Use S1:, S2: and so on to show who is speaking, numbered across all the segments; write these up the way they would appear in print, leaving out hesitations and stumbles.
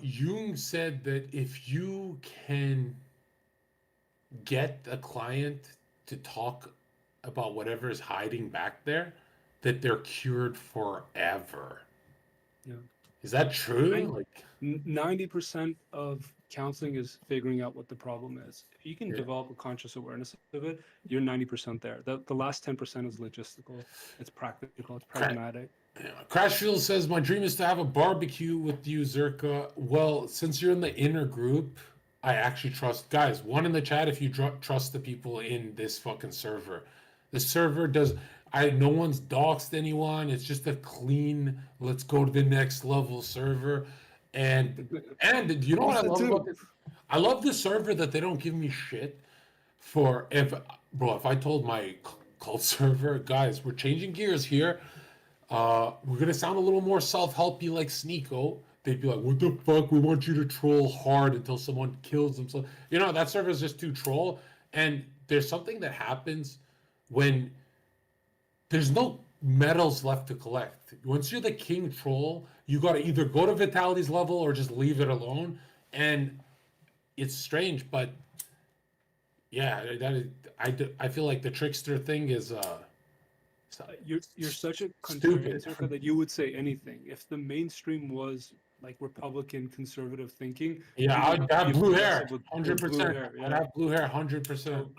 S1: Jung said that if you can get a client to talk about whatever is hiding back there, that they're cured forever.
S2: Yeah.
S1: Is that true?
S2: Nine-
S1: Like,
S2: 90% of counseling is figuring out what the problem is. If you can
S1: yeah.
S2: develop a conscious awareness of it, you're 90% there. The last 10% is logistical, it's practical, it's pragmatic.
S1: Yeah. Crashfield says, "My dream is to have a barbecue with you, Zerka." Well, since you're in the inner group, I actually trust guys. One in the chat if you trust the people in this fucking server. The server does. I no one's doxed anyone. It's just a clean. Let's go to the next level server, and you know what I
S2: Alpha
S1: love about
S2: 2.
S1: it? I love the server that they don't give me shit for if bro. If I told my cult server guys, we're changing gears here. We're gonna sound a little more self-helpy like Sneeko. They'd be like, "What the fuck? We want you to troll hard until someone kills themselves." You know that server is just too troll. And there's something that happens when there's no medals left to collect. Once you're the king troll, you gotta either go to Vitality's level or just leave it alone. And it's strange, but yeah, that is. I feel like the trickster thing is
S2: You're such a contrarian,
S1: stupid.
S2: Zerka, that you would say anything. If the mainstream was like Republican conservative thinking,
S1: Yeah,
S2: you would
S1: I'd
S2: be
S1: have
S2: a
S1: blue
S2: progressive
S1: hair, hundred
S2: with blue
S1: percent.
S2: hair.
S1: I'd
S2: Yeah.
S1: have blue hair, 100%.
S2: So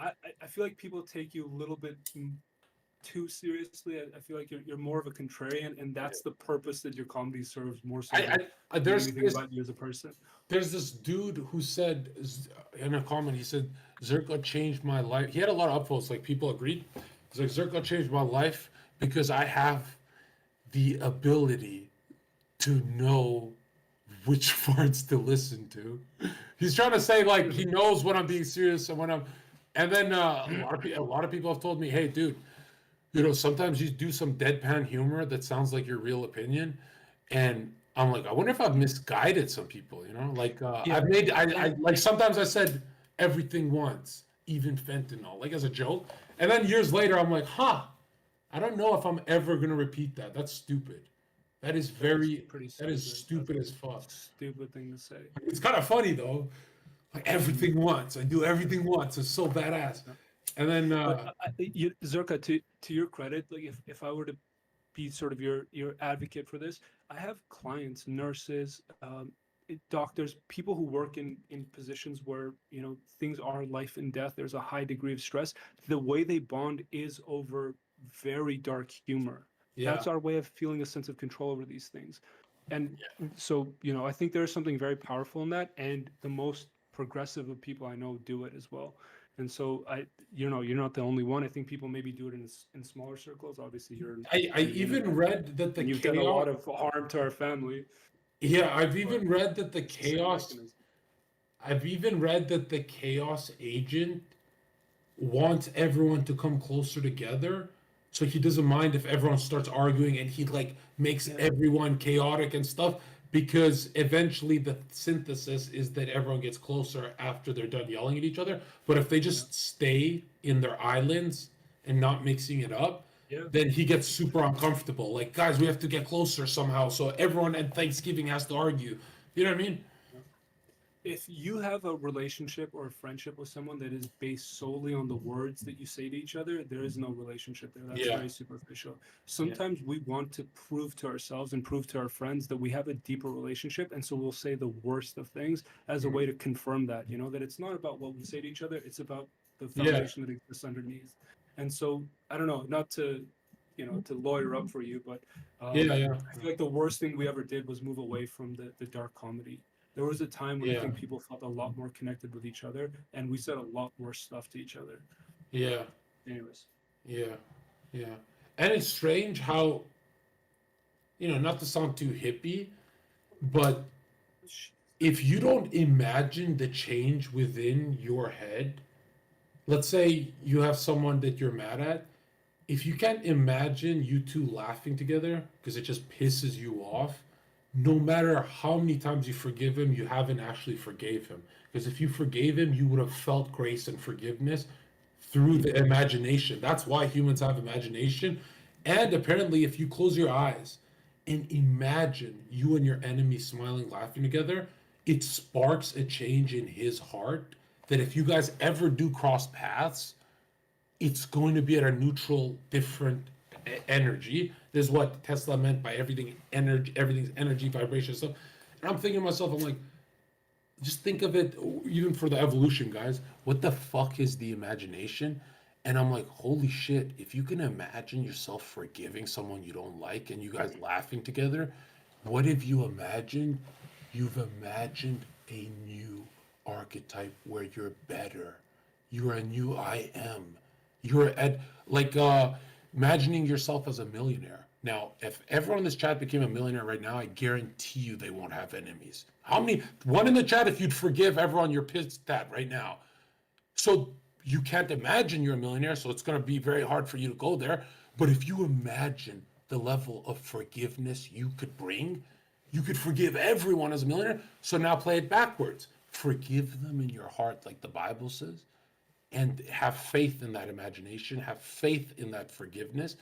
S2: I feel like people take you a little bit too seriously. I feel like you're more of a contrarian, and that's the purpose that your comedy serves more so than
S1: There's
S2: anything
S1: this
S2: about you as a person.
S1: there's this dude who said in a comment, he said Zerka changed my life. He had a lot of upvotes, like people agreed. He's like Zerka changed my life because I have the ability to know which parts to listen to. He's trying to say like he knows when I'm being serious and when I'm. And then a lot of people have told me, "Hey, dude, you know, sometimes you do some deadpan humor that sounds like your real opinion," and I'm like, I wonder if I've misguided some people. You know, like
S2: Yeah,
S1: I've made I
S2: and
S1: like sometimes I said everything once, even fentanyl, like as a joke, and then years later I'm like, huh, I don't know if I'm ever gonna repeat that. That's stupid. That is
S2: that is
S1: very
S2: pretty
S1: that is
S2: stupid. That's
S1: stupid
S2: a
S1: as fuck.
S2: stupid thing to say.
S1: It's kind of funny though. Like everything once, I do everything once. It's so badass. And then
S2: But Zerka, to your credit, like if I were to be sort of your advocate for this, I have clients, nurses, doctors, people who work in positions where things are life and death. There's a high degree of stress. The way they bond is over very dark humor. That's
S1: yeah,
S2: our way of feeling a sense of control over these things. And so, I think there's something very powerful in that. And the most progressive of people I know do it as well. And so you're not the only one. I think people maybe do it in smaller circles. Obviously, you're
S1: I
S2: in the
S1: even
S2: internet
S1: read that the
S2: and you've done a lot
S1: chaos.
S2: of harm to our family,
S1: Yeah,
S2: but it's the same mechanism.
S1: I've even read that the chaos agent wants everyone to come closer together. So he doesn't mind if everyone starts arguing and he like makes
S2: Yeah,
S1: everyone chaotic and stuff because eventually the synthesis is that everyone gets closer after they're done yelling at each other. But if they
S2: yeah,
S1: just stay in their islands and not mixing it up,
S2: yeah.
S1: then he gets super uncomfortable. Like, guys, we have to get closer somehow. So everyone at Thanksgiving has to argue. You know what I mean?
S2: Yeah. If you have a relationship or a friendship with someone that is based solely on the words that you say to each other, there is no relationship there. That's
S1: Yeah.
S2: very superficial.
S1: Yeah.
S2: Sometimes we want to prove to ourselves and prove to our friends that we have a deeper relationship. And so we'll say the worst of things as a way to confirm that, that it's not about what we say to each other, it's about the
S1: Yeah.
S2: foundation that exists underneath. And so I don't know, not to lawyer up for you, but
S1: Yeah.
S2: I
S1: Yeah.
S2: feel like the worst thing we ever did was move away from the dark comedy. There was a time when I
S1: Yeah.
S2: think people felt a lot more connected with each other, and we said a lot more stuff to each other.
S1: Yeah.
S2: Anyways,
S1: Yeah. Yeah. And it's strange how, not to sound too hippie, but if you don't imagine the change within your head, let's say you have someone that you're mad at, if you can't imagine you two laughing together because it just pisses you off, no matter how many times you forgive him, you haven't actually forgave him. Because if you forgave him, you would have felt grace and forgiveness through the imagination. That's why humans have imagination. And apparently, if you close your eyes and imagine you and your enemy smiling, laughing together. It sparks a change in his heart that if you guys ever do cross paths, it's going to be at a neutral, different energy. This is what Tesla meant by everything's energy, vibration, stuff. And I'm thinking to myself, I'm like, just think of it, even for the evolution, guys. What the fuck is the imagination? And I'm like, holy shit, if you can imagine yourself forgiving someone you don't like and you guys laughing together, what if you imagine you've imagined a new archetype where you're better? You're a new I am. You're at like imagining yourself as a millionaire. Now, if everyone in this chat became a millionaire right now, I guarantee you they won't have enemies. How many? One in the chat if you'd forgive everyone you're pissed at right now. So you can't imagine you're a millionaire, so it's going to be very hard for you to go there. But if you imagine the level of forgiveness you could bring, you could forgive everyone as a millionaire. So now play it backwards. Forgive them in your heart, like the Bible says, and have faith in that imagination, have faith in that forgiveness.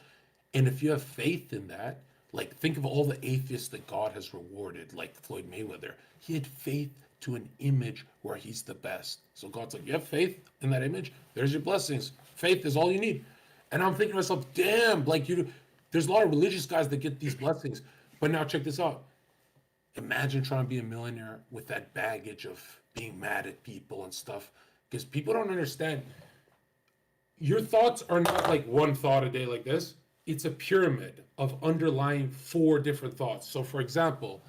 S1: And if you have faith in that, like think of all the atheists that God has rewarded, like Floyd Mayweather. He had faith to an image where he's the best. So God's like, you have faith in that image? There's your blessings. Faith is all you need. And I'm thinking to myself, damn, like there's a lot of religious guys that get these blessings. But now check this out. Imagine trying to be a millionaire with that baggage of being mad at people and stuff. Because people don't understand. Your thoughts are not like one thought a day like this. It's a pyramid of underlying 4 different thoughts. So for example,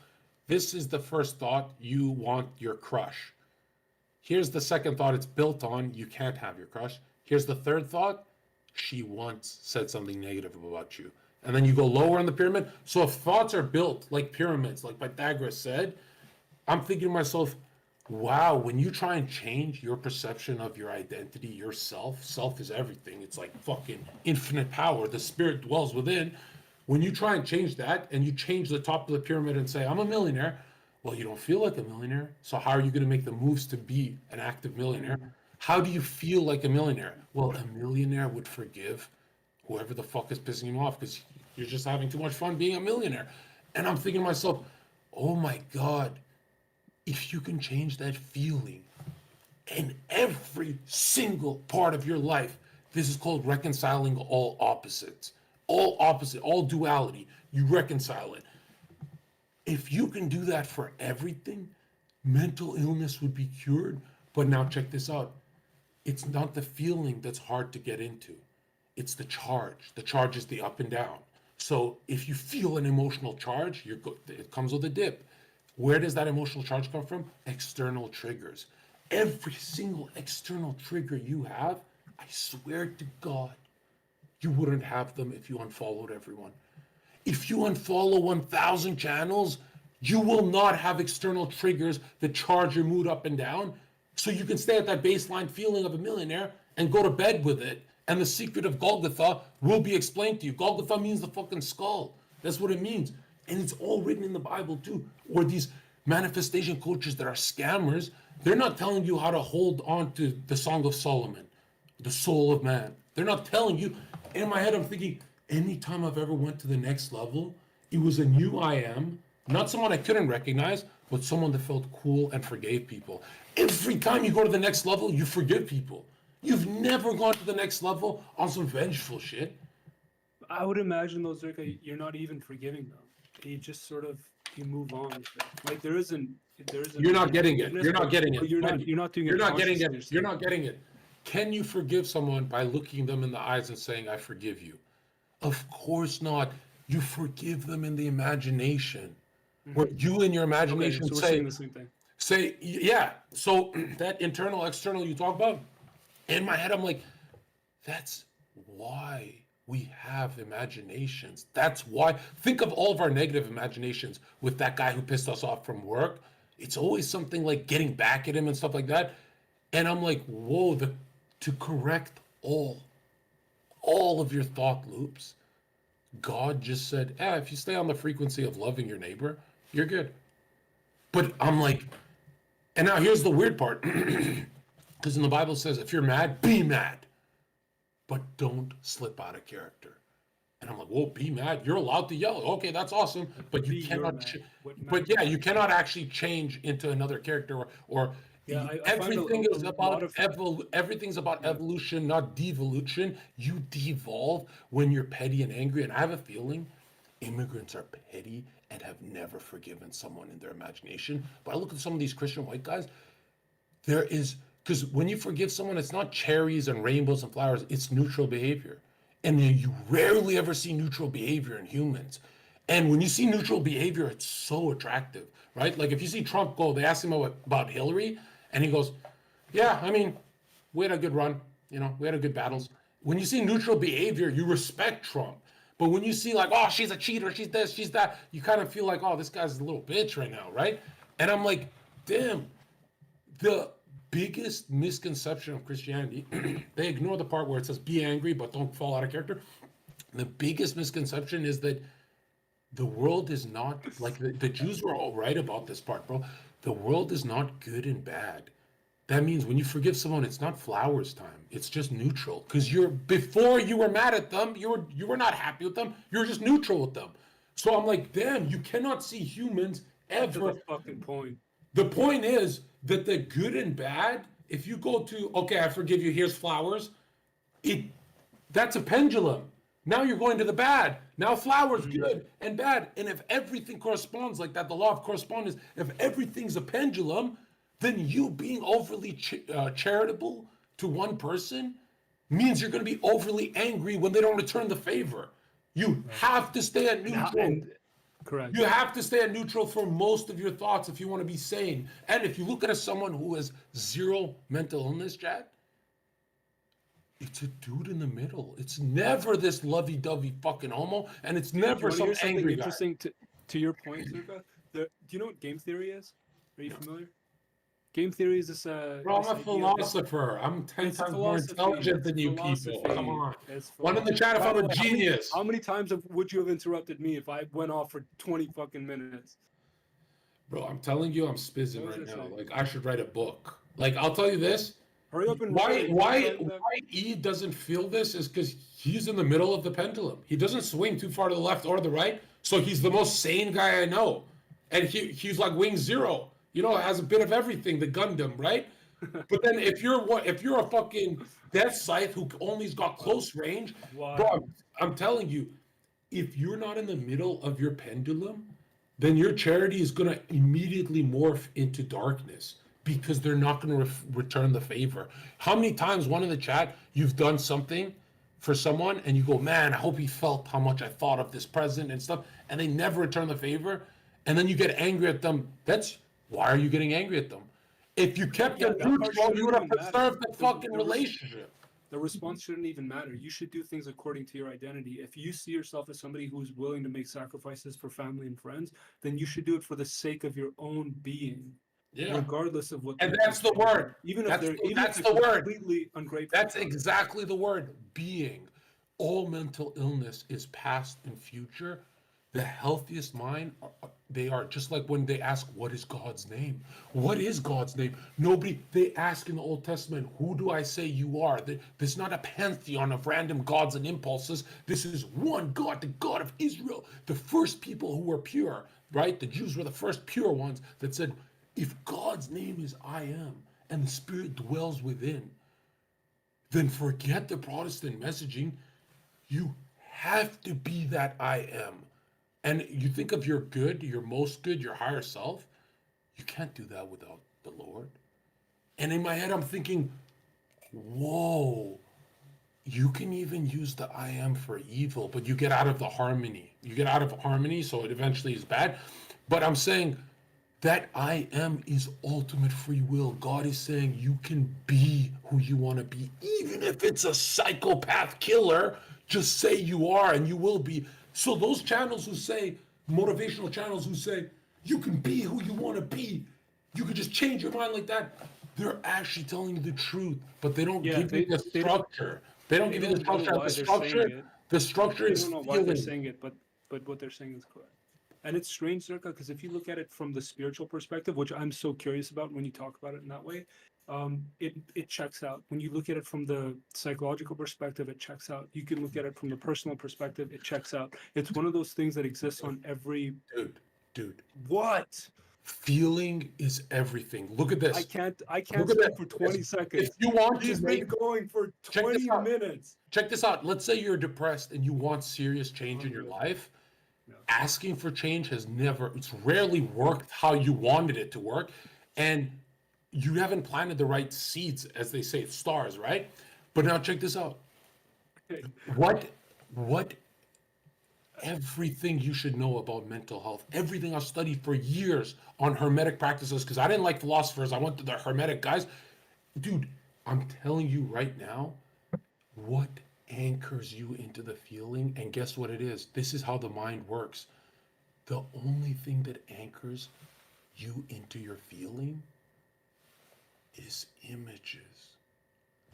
S1: this is the first thought, you want your crush. Here's the second thought it's built on, you can't have your crush. Here's the third thought, she once said something negative about you. And then you go lower in the pyramid. So if thoughts are built like pyramids, like Pythagoras said, I'm thinking to myself, wow, when you try and change your perception of your identity, yourself, self is everything. It's like fucking infinite power. The spirit dwells within. When you try and change that and you change the top of the pyramid and say, I'm a millionaire, well, you don't feel like a millionaire. So how are you going to make the moves to be an active millionaire? How do you feel like a millionaire? Well, a millionaire would forgive whoever the fuck is pissing him off because you're just having too much fun being a millionaire. And I'm thinking to myself, oh my God, if you can change that feeling in every single part of your life, this is called reconciling all opposites. All opposite, all duality, you reconcile it. If you can do that for everything, mental illness would be cured. But now check this out. It's not the feeling that's hard to get into. It's the charge. The charge is the up and down. So if you feel an emotional charge, it comes with a dip. Where does that emotional charge come from? External triggers. Every single external trigger you have, I swear to God, you wouldn't have them if you unfollowed everyone. If you unfollow 1,000 channels, you will not have external triggers that charge your mood up and down. So you can stay at that baseline feeling of a millionaire and go to bed with it. And the secret of Golgotha will be explained to you. Golgotha means the fucking skull. That's what it means. And it's all written in the Bible too. Or these manifestation coaches that are scammers, they're not telling you how to hold on to the Song of Solomon, the soul of man. They're not telling you. In my head, I'm thinking, anytime I've ever went to the next level, it was a new I am, not someone I couldn't recognize, but someone that felt cool and forgave people. Every time you go to the next level, you forgive people. You've never gone to the next level on some vengeful shit.
S2: I would imagine though, Zherka, you're not even forgiving them. You just sort of you move on. Like there isn't.
S1: You're not getting it. You're not getting it.
S2: You're not. You're not doing it.
S1: You're not getting
S2: consciously.
S1: it. You're not getting it. Can you forgive someone by looking them in the eyes and saying, I forgive you? Of course not. You forgive them in the imagination. Where you in your imagination
S2: Okay, so we're
S1: say,
S2: saying the same thing.
S1: yeah. So that internal, external you talk about, in my head, I'm like, that's why we have imaginations. That's why. Think of all of our negative imaginations with that guy who pissed us off from work. It's always something like getting back at him and stuff like that. And I'm like, whoa, to correct all of your thought loops, God just said, if you stay on the frequency of loving your neighbor, you're good. But I'm like, and now here's the weird part. Because in the Bible it says, if you're mad, be mad. But don't slip out of character. And I'm like, whoa, be mad. You're allowed to yell. Okay, that's awesome. But you
S2: Be your
S1: cannot,
S2: mad. What
S1: but
S2: mad
S1: yeah,
S2: you
S1: you
S2: are.
S1: cannot actually change into another character or
S2: Yeah, I find
S1: everything is
S2: a lot
S1: about
S2: of
S1: everything's about
S2: yeah.
S1: evolution, not devolution. You devolve when you're petty and angry. And I have a feeling immigrants are petty and have never forgiven someone in their imagination. But I look at some of these Christian white guys, there is, because when you forgive someone, it's not cherries and rainbows and flowers, it's neutral behavior. And you rarely ever see neutral behavior in humans. And when you see neutral behavior, it's so attractive, right? Like if you see Trump go, they ask him about Hillary, and he goes, yeah, I mean, we had a good run, we had a good battles. When you see neutral behavior, you respect Trump. But when you see like, oh, she's a cheater, she's this, she's that, you kind of feel like, oh, this guy's a little bitch right now, right? And I'm like, damn, the biggest misconception of Christianity, they ignore the part where it says be angry but don't fall out of character. The biggest misconception is that the world is not like the Jews were all right about this part, bro. The world is not good and bad. That means when you forgive someone, it's not flowers time. It's just neutral. Because you're before you were mad at them, you were not happy with them. You were just neutral with them. So I'm like, damn, you cannot see humans
S2: Get to the
S1: ever.
S2: fucking point.
S1: The point is that the good and bad, if you go to, okay, I forgive you, here's flowers, it that's a pendulum. Now you're going to the bad. Now flowers good and bad. And if everything corresponds like that, the law of correspondence, if everything's a pendulum, then you being overly charitable to one person means you're going to be overly angry when they don't return the favor. You have to stay at neutral.
S2: And correct.
S1: You have to stay at neutral for most of your thoughts if you want to be sane. And if you look at someone who has zero mental illness, Chad, it's a dude in the middle. It's never this lovey-dovey fucking homo, and it's
S2: Do you
S1: never
S2: want to
S1: some
S2: hear something
S1: angry guy.
S2: interesting to your point, Zerka? Do you know what game theory is? Are you familiar? Game theory is this
S1: Bro, I'm
S2: this
S1: a
S2: idea that
S1: philosopher. I'm 10
S2: it's a
S1: times more
S2: philosophy.
S1: intelligent
S2: It's
S1: than you people.
S2: philosophy.
S1: Come on.
S2: It's
S1: One in the
S2: philosophy.
S1: chat if
S2: By
S1: I'm
S2: the
S1: a
S2: way,
S1: genius.
S2: how many times would you have interrupted me if I went off for 20 fucking minutes?
S1: Bro, I'm telling you, I'm spizzing
S2: What was
S1: right
S2: I
S1: now.
S2: saying?
S1: Like, I should write a book. Like, I'll tell you this.
S2: Hurry up and
S1: Why
S2: write.
S1: why
S2: Time that-
S1: why E doesn't feel this is because he's in the middle of the pendulum. He doesn't swing too far to the left or the right, so he's the most sane guy I know. And he's like wing zero. Has a bit of everything, the Gundam, right? But then if you're a fucking Death Scythe who only's got close range, bro,
S2: Wow.
S1: I'm telling you, if you're not in the middle of your pendulum, then your charity is going to immediately morph into darkness because they're not going to return the favor. How many times, one in the chat, you've done something for someone and you go, man, I hope he felt how much I thought of this present and stuff, and they never return the favor, and then you get angry at them. Why are you getting angry at them? If you kept
S2: Yeah,
S1: them
S2: that part
S1: neutral, you
S2: shouldn't
S1: would have
S2: even matter.
S1: preserved the fucking
S2: The res-
S1: relationship.
S2: The response shouldn't even matter. You should do things according to your identity. If you see yourself as somebody who's willing to make sacrifices for family and friends, then you should do it for the sake of your own being,
S1: Yeah.
S2: regardless of what.
S1: And that's the word.
S2: Even if
S1: That's
S2: they're
S1: the-
S2: even
S1: that's
S2: if
S1: the
S2: they're
S1: word.
S2: completely ungrateful.
S1: That's exactly the word, being. All mental illness is past and future. The healthiest mind, they are just like when they ask, what is God's name? What is God's name? They ask in the Old Testament, who do I say you are? There's not a pantheon of random gods and impulses. This is one God, the God of Israel. The first people who were pure, right? The Jews were the first pure ones that said, if God's name is I am and the Spirit dwells within, then forget the Protestant messaging. You have to be that I am. And you think of your good, your most good, your higher self. You can't do that without the Lord. And in my head, I'm thinking, whoa, you can even use the I am for evil, but you get out of the harmony. You get out of harmony, so it eventually is bad. But I'm saying that I am is ultimate free will. God is saying you can be who you want to be, even if it's a psychopath killer. Just say you are and you will be. So those channels who say, motivational channels who say, you can be who you want to be, you can just change your mind like that, they're actually telling you the truth, but they don't give you the structure. They don't give you the structure. The structure is
S2: I don't know why they're saying it, but what they're saying is correct. And it's strange, Zerka, because if you look at it from the spiritual perspective, which I'm so curious about when you talk about it in that way, it checks out. When you look at it from the psychological perspective, it checks out. You can look at it from the personal perspective, it checks out. It's one of those things that exists on every
S1: Dude,
S2: what?
S1: feeling is everything. Look at
S2: I
S1: this.
S2: can't I can't
S1: Look at
S2: speak
S1: that.
S2: for 20
S1: If
S2: seconds.
S1: you want to
S2: He's been
S1: make,
S2: going for
S1: check this
S2: 20
S1: out.
S2: minutes.
S1: Check this out. Let's say you're depressed and you want serious change in your
S2: Unreal.
S1: life.
S2: Yeah.
S1: Asking for change it's rarely worked how you wanted it to work. And you haven't planted the right seeds, as they say, stars, right? But now check this out.
S2: Okay.
S1: What everything you should know about mental health, everything I've studied for years on hermetic practices, because I didn't like philosophers. I went to the hermetic guys. Dude, I'm telling you right now, what anchors you into the feeling, and guess what it is? This is how the mind works. The only thing that anchors you into your feeling is images.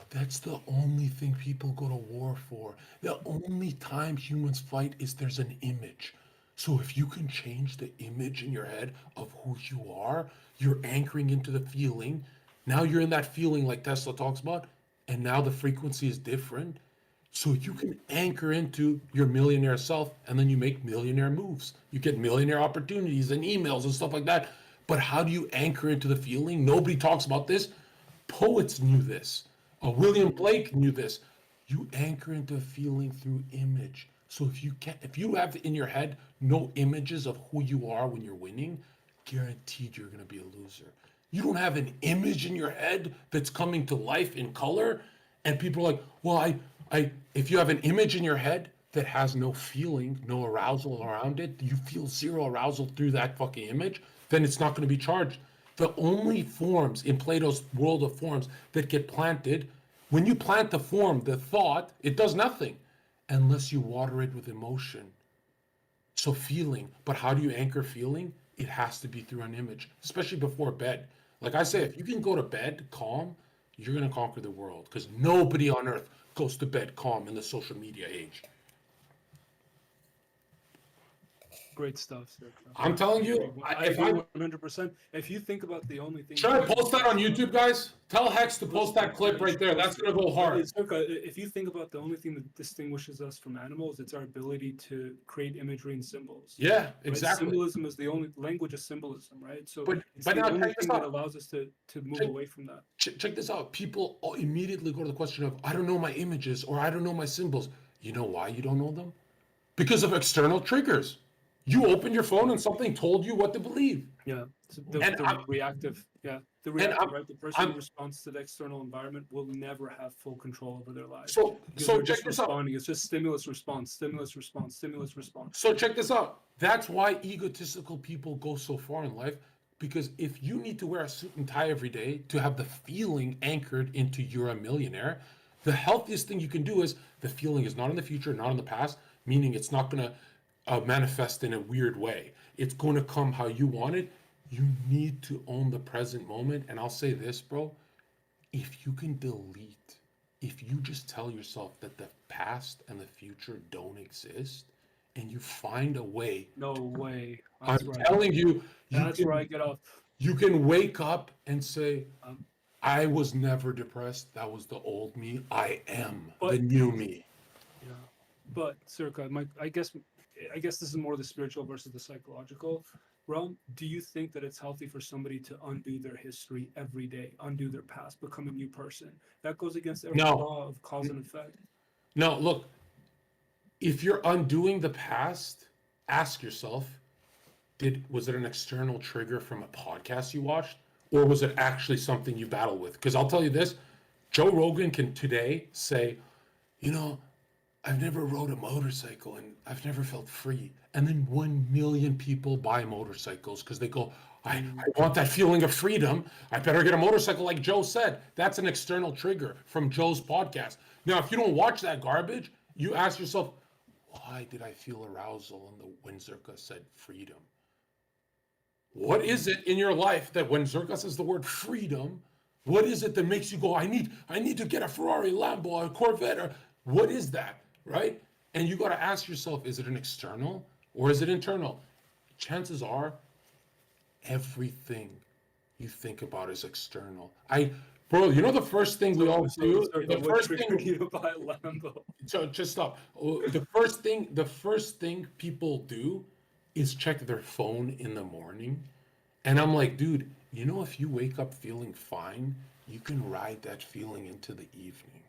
S1: That's the only thing people go to war for. The only time humans fight is there's an image. So if you can change the image in your head of who you are, you're anchoring into the feeling. Now you're in that feeling like Tesla talks about, and now the frequency is different. So you can anchor into your millionaire self, and then you make millionaire moves. You get millionaire opportunities and emails and stuff like that. But how do you anchor into the feeling? Nobody talks about this. Poets knew this. William Blake knew this. You anchor into a feeling through image. So if you have in your head no images of who you are when you're winning, guaranteed you're going to be a loser. You don't have an image in your head that's coming to life in color, and people are like, well, if you have an image in your head that has no feeling, no arousal around it, you feel zero arousal through that fucking image, then it's not going to be charged. The only forms in Plato's world of forms that get planted, when you plant the form, the thought, it does nothing unless you water it with emotion. So feeling, but how do you anchor feeling? It has to be through an image, especially before bed. Like I say, if you can go to bed calm, you're going to conquer the world, because nobody on earth goes to bed calm in the social media age.
S2: Great stuff, sir.
S1: I'm telling
S2: I agree.
S1: you,
S2: I agree 100%. If you think about the only thing
S1: should I post that on YouTube, guys? Tell Hex to post that clip right there. That's gonna go hard.
S2: If you think about the only thing that distinguishes us from animals, it's our ability to create imagery and symbols.
S1: Yeah,
S2: Right?
S1: exactly.
S2: Symbolism is the only language of symbolism, right? So
S1: But
S2: it's
S1: but
S2: the
S1: now
S2: only
S1: check this
S2: thing that
S1: out.
S2: allows us to move
S1: Check-
S2: away from that.
S1: Check this out. People immediately go to the question of, I don't know my images or I don't know my symbols. You know why you don't know them? Because of external triggers. You opened your phone and something told you what to believe.
S2: Yeah, so
S1: And
S2: the reactive, right? The person who
S1: I'm
S2: responds to the external environment will never have full control over their lives because
S1: so
S2: they're
S1: check
S2: just
S1: this out.
S2: responding. It's just stimulus response, stimulus response, stimulus response.
S1: So check this out. That's why egotistical people go so far in life. Because if you need to wear a suit and tie every day to have the feeling anchored into you're a millionaire, the healthiest thing you can do is the feeling is not in the future, not in the past, meaning it's not going to manifest in a weird way. It's going to come how you want it. You need to own the present moment. And I'll say this, bro, if you can delete, if you just tell yourself that the past and the future don't exist, and you find a way,
S2: No way.
S1: I'm
S2: That's right.
S1: telling you,
S2: That's where I get off.
S1: you can wake up and say,
S2: Um,
S1: I was never depressed. That was the old me. I am the
S2: But-
S1: new me.
S2: Yeah, but Circa, I guess this is more the spiritual versus the psychological realm. Do you think that it's healthy for somebody to undo their history every day, undo their past, become a new person? That goes against every
S1: No.
S2: law of cause and effect.
S1: No, look, if you're undoing the past, ask yourself, was it an external trigger from a podcast you watched? Or was it actually something you battle with? Because I'll tell you this, Joe Rogan can today say, you know, I've never rode a motorcycle and I've never felt free. And then 1 million people buy motorcycles because they go, I want that feeling of freedom. I better get a motorcycle like Joe said. That's an external trigger from Joe's podcast. Now, if you don't watch that garbage, you ask yourself, why did I feel arousal when Zherka said freedom? What is it in your life that when Zherka says the word freedom, what is it that makes you go, I need to get a Ferrari, Lambo, a Corvette, or what is that, right? And you got to ask yourself, is it an external or is it internal? Chances are everything you think about is external. Bro, you know the first thing we all do?
S2: Zherka,
S1: The
S2: what
S1: first thing,
S2: triggered you to buy a Lambo?
S1: so just stop. The first thing people do is check their phone in the morning. And I'm like, dude, you know, if you wake up feeling fine, you can ride that feeling into the evening.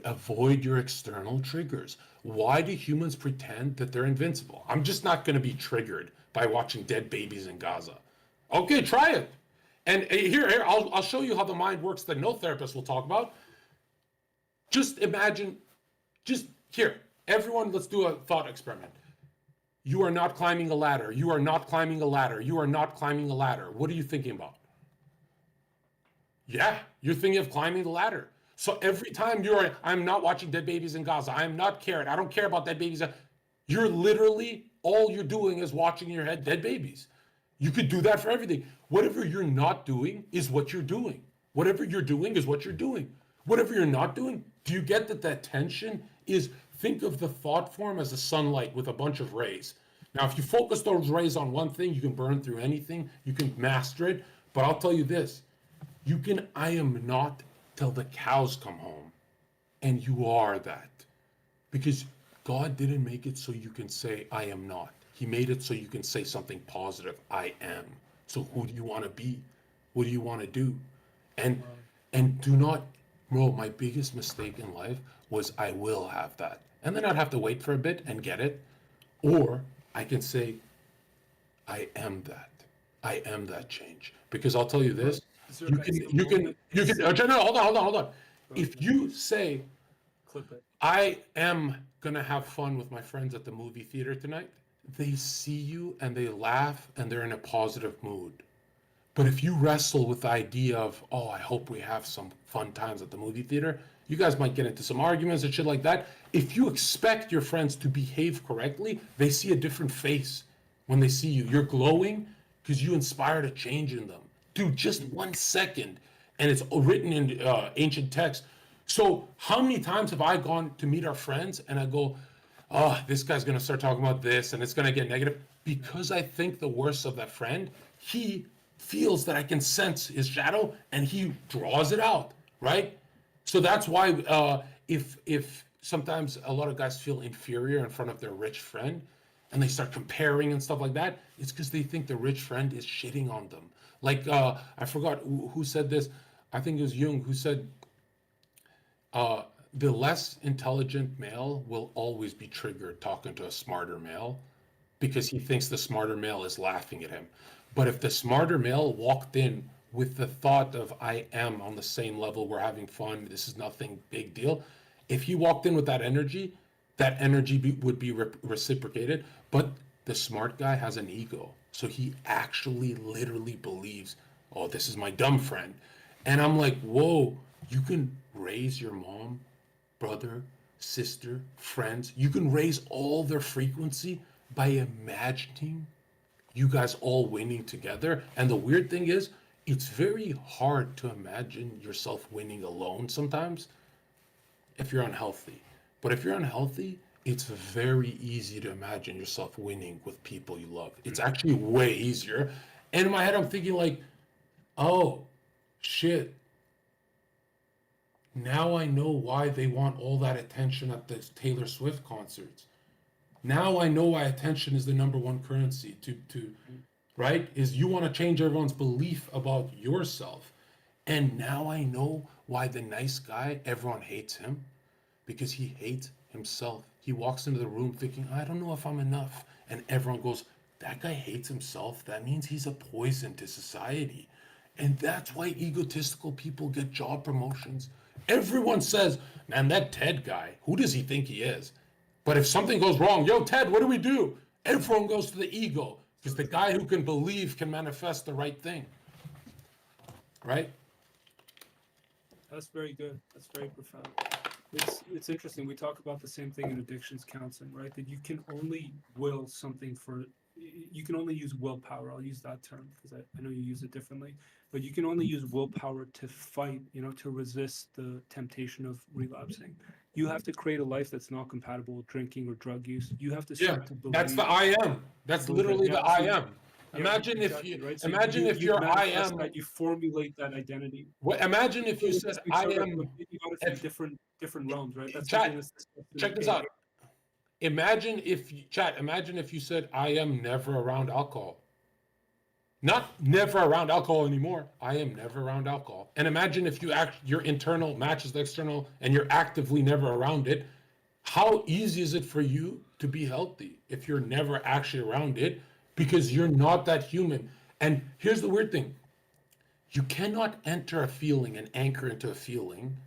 S1: Avoid your external triggers. Why do humans pretend that they're invincible? I'm just not going to be triggered by watching dead babies in Gaza. Okay, try it. And here, I'll show you how the mind works that no therapist will talk about. Just imagine, just here, everyone, let's do a thought experiment. You are not climbing a ladder. You are not climbing a ladder. You are not climbing a ladder. What are you thinking about? Yeah, you're thinking of climbing the ladder. So every time I'm not watching dead babies in Gaza. I am not caring. I don't care about dead babies. You're literally, all you're doing is watching in your head dead babies. You could do that for everything. Whatever you're not doing is what you're doing. Whatever you're doing is what you're doing. Whatever you're not doing, do you get that that tension is, think of the thought form as a sunlight with a bunch of rays. Now, if you focus those rays on one thing, you can burn through anything, you can master it. But I'll tell you this, you can I am not till the cows come home. And you are that. Because God didn't make it so you can say, I am not. He made it so you can say something positive, I am. So who do you want to be? What do you want to do? And do not, bro, my biggest mistake in life was I will have that. And then I'd have to wait for a bit and get it. Or I can say, I am that. I am that change. Because I'll tell you this,
S2: Zherka, it's the moment
S1: no, hold on. If you say,
S2: clip it.
S1: I am gonna have fun with my friends at the movie theater tonight, they see you and they laugh and they're in a positive mood. But if you wrestle with the idea of, oh, I hope we have some fun times at the movie theater, you guys might get into some arguments and shit like that. If you expect your friends to behave correctly, they see a different face when they see you. You're glowing because you inspired a change in them. Dude, just 1 second, and it's written in ancient text. So how many times have I gone to meet our friends and I go, oh, this guy's gonna start talking about this and it's gonna get negative? Because I think the worst of that friend, he feels that I can sense his shadow and he draws it out, right? So that's why if sometimes a lot of guys feel inferior in front of their rich friend and they start comparing and stuff like that, it's because they think the rich friend is shitting on them. Like I forgot who said this. I think it was Jung who said the less intelligent male will always be triggered talking to a smarter male because he thinks the smarter male is laughing at him. But if the smarter male walked in with the thought of I am on the same level, we're having fun, this is nothing big deal. If he walked in with that energy would be reciprocated. But the smart guy has an ego. So he actually literally believes, oh, this is my dumb friend. And I'm like, whoa, you can raise your mom, brother, sister, friends. You can raise all their frequency by imagining you guys all winning together. And the weird thing is, it's very hard to imagine yourself winning alone sometimes if you're unhealthy. But if you're unhealthy, it's very easy to imagine yourself winning with people you love. It's actually way easier. And in my head, I'm thinking like, oh, shit. Now I know why they want all that attention at the Taylor Swift concerts. Now I know why attention is the number one currency right? Is you want to change everyone's belief about yourself. And now I know why the nice guy, everyone hates him because he hates himself. He walks into the room thinking, I don't know if I'm enough. And everyone goes, that guy hates himself. That means he's a poison to society. And that's why egotistical people get job promotions. Everyone says, man, that Ted guy, who does he think he is? But if something goes wrong, yo, Ted, what do we do? Everyone goes to the ego because the guy who can believe can manifest the right thing. Right?
S2: That's very good. That's very profound. It's interesting. We talk about the same thing in addictions counseling, right? That you can only will something for, you can only use willpower. I'll use that term because I know you use it differently, but you can only use willpower to fight, to resist the temptation of relapsing. You have to create a life that's not compatible with drinking or drug use. You have to start to believe.
S1: That's the I am. That's literally the I am.
S2: Yeah,
S1: Imagine if
S2: exactly,
S1: you
S2: right? So
S1: imagine if
S2: you
S1: your I
S2: manifest
S1: am.
S2: that, you formulate that identity.
S1: Imagine if
S2: So
S1: you
S2: we're
S1: said
S2: just being
S1: I
S2: sort of
S1: am.
S2: like thinking about it from
S1: If
S2: different realms, right? That's something
S1: chat,
S2: that's discussed in
S1: check this
S2: AA.
S1: out. Imagine if chat. Imagine if you said I am never around alcohol. Not never around alcohol anymore. I am never around alcohol. And imagine if your internal matches the external and you're actively never around it. How easy is it for you to be healthy if you're never actually around it because you're not that human? And here's the weird thing. You cannot enter a feeling and anchor into a feeling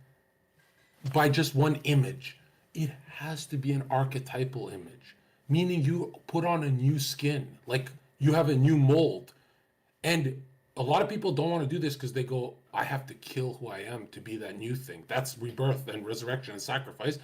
S1: by just one image. It has to be an archetypal image, meaning you put on a new skin, like you have a new mold. And a lot of people don't want to do this because they go, I have to kill who I am to be that new thing. That's rebirth and resurrection and sacrifice,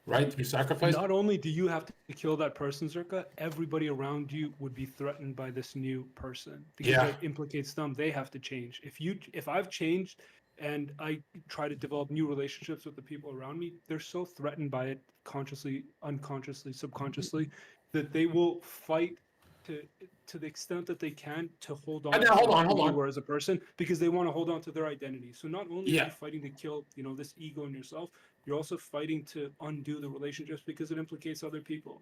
S1: right? Through sacrifice.
S2: Not only do you have to kill that person, Zerka, everybody around you would be threatened by this new person because
S1: Yeah.
S2: it implicates them. They have to change. If I've changed and I try to develop new relationships with the people around me, they're so threatened by it consciously, unconsciously, subconsciously, that they will fight to to the extent that they can to hold
S1: And
S2: on
S1: now
S2: to
S1: hold
S2: who you
S1: on.
S2: were as a person because they want to hold on to their identity. So not only are
S1: Yeah.
S2: you fighting to kill, this ego in yourself, you're also fighting to undo the relationships because it implicates other people.